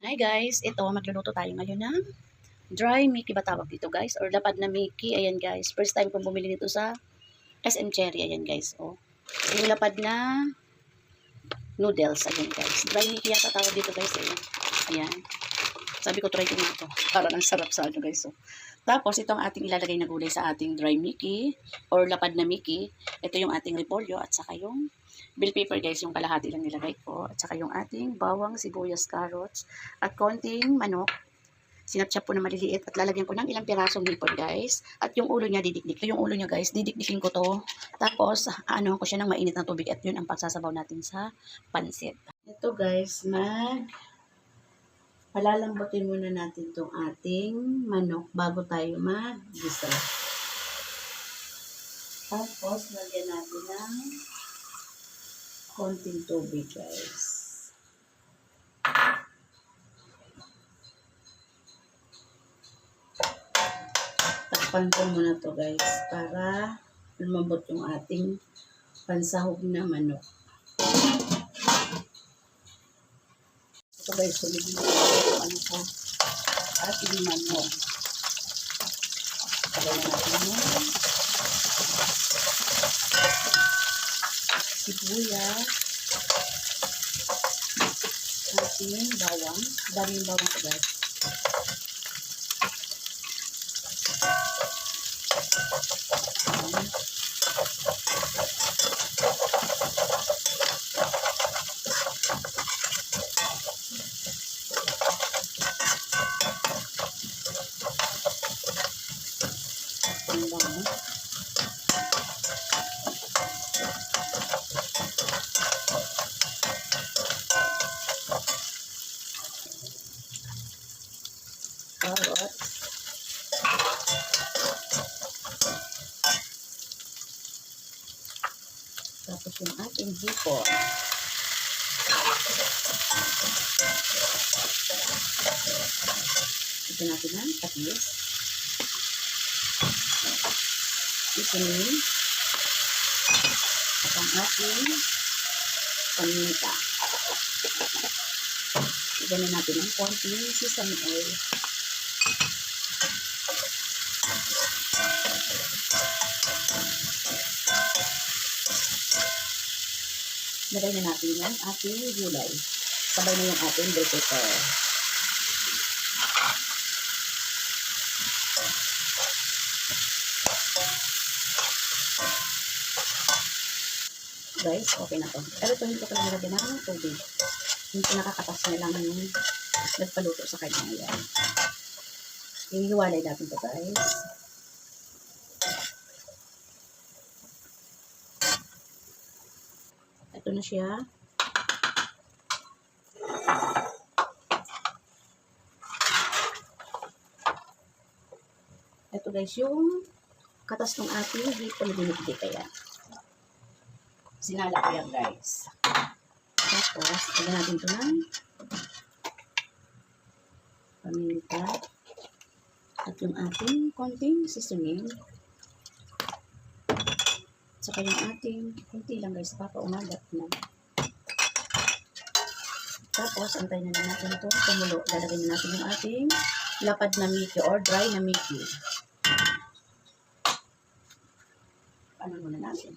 Hi guys, ito magluluto tayo ngayon ng dry Mickey ba tawag dito guys or lapad na Mickey. Ayan guys, first time kong bumili nito sa SM Cherry. Ayan guys, oh. Yung lapad na noodles. Ayan guys, dry Mickey yata tawag dito guys. Ayan. Sabi ko try ko nga ito. Parang ang sarap sa ano guys. Oh. Tapos itong ating ilalagay na gulay sa ating dry Mickey or lapad na Mickey. Ito yung ating repolyo at saka yung bell pepper guys, yung kalahati lang nilagay ko. At saka yung ating bawang, sibuyas, carrots at konting manok. Sinatchap po na maliliit at lalagyan ko ng ilang pirasong hipon guys. At yung ulo niya didikdik. Ito yung ulo niya guys, didikdikin ko to. Tapos ano ko siya ng mainit na tubig at yun ang pagsasabaw natin sa pansit. Ito guys, palalambutin muna natin itong ating manok bago tayo mag-gisa. Tapos, lagyan natin ng konting tubig, guys. Takpan ko muna to guys, para lumambot yung ating pansahog na manok. Ito guys, suligin ko yung ano ko, ating manok. Sabay na natin yung sibuyas, ating bawang. Dami yung bawang ko guys. Ang bango. Carrot. Tapos yung ating hipon. Ito natin ang patis. Seasoning. At ang ating paminta. Iganan natin ang konting sesame oil. Lagay na natin yung ating gulay. Sabay na yung ating bell pepper. Guys, okay na to. Pero ito hindi ko pala nilagyan ng tubig. Yung pinakakatas na lang yung nagpaluto sa kanya. Yan. Ihiwalay natin to guys. Ito na siya. Ito guys yung katas ng ating hipon na dinigdik. Ayan. Sinala ko yan guys. Tapos, lagyan natin ito ng paminta at yung ating konting seasoning. Saka yung ating konti lang guys, papaumagat na. Tapos, antayin na natin ito kumulo. Lalagyan na natin yung ating lapad na Mickey or dry na Mickey. Paano muna natin?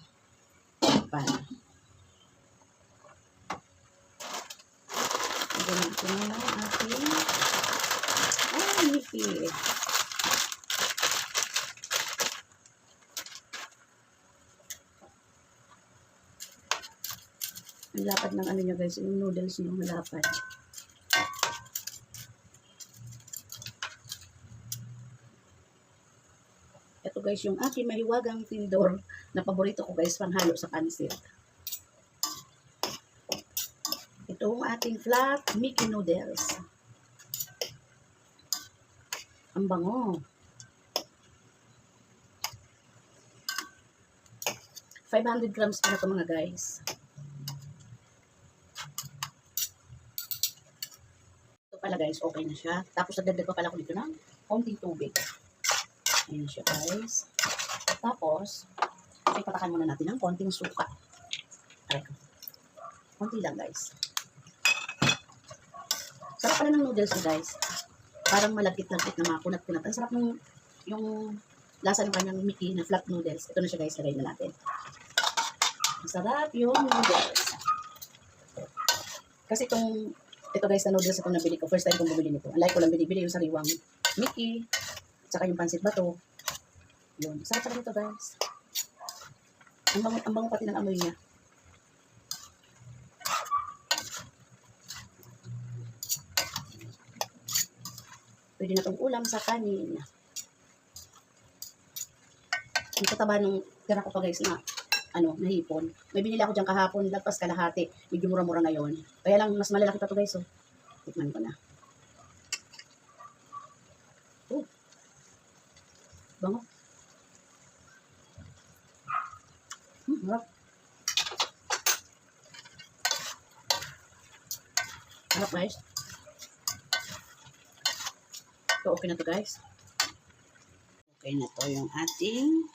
Paano? Ganito na lang ating Mickey. Ang lapad ng ano nyo guys, yung noodles nyo malapad. Ito guys yung aking mahiwagang tindor na paborito ko guys panghalo sa pansit. Ito ang ating flat Mickey noodles. Ang bango. 500 grams pa na ito mga guys. Ito pala guys, okay na siya. Tapos nagdagdag pa pala ko dito ng konting tubig. Ayan siya guys. Tapos, ipatakan muna natin ng konting suka. Ayan. Konti lang guys. Sarap pala ng noodles ko, guys. Parang malagkit-lagkit na mga kunat-kunat. Ang sarap ng yung lasa ng kanyang Mickey na flat noodles. Ito na siya, guys. Lagay na natin. Masarap yung noodles. Kasi ito guys na noodles itong nabili ko. First time kong bumili nito. Like ko lang binibili yung sariwang Mickey. Tsaka yung pansit bato. Yun. Sarap pala nito, guys. Ang bango pati ng amoy niya. Pwede na itong ulam sa kanin. Ang tataba nung tira ko pa guys na nahipon. May binili ako dyan kahapon, lagpas kalahati. Medyo mura-mura ngayon. Kaya lang, mas malalaki pa to guys. Oh. Tikman ko na. Oh. Bango. Harap. Harap guys. So, okay na to guys. Okay na to yung ating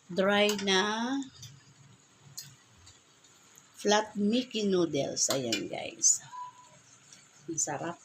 dry na flat Mickey noodles. Ayan guys. Ang sarap.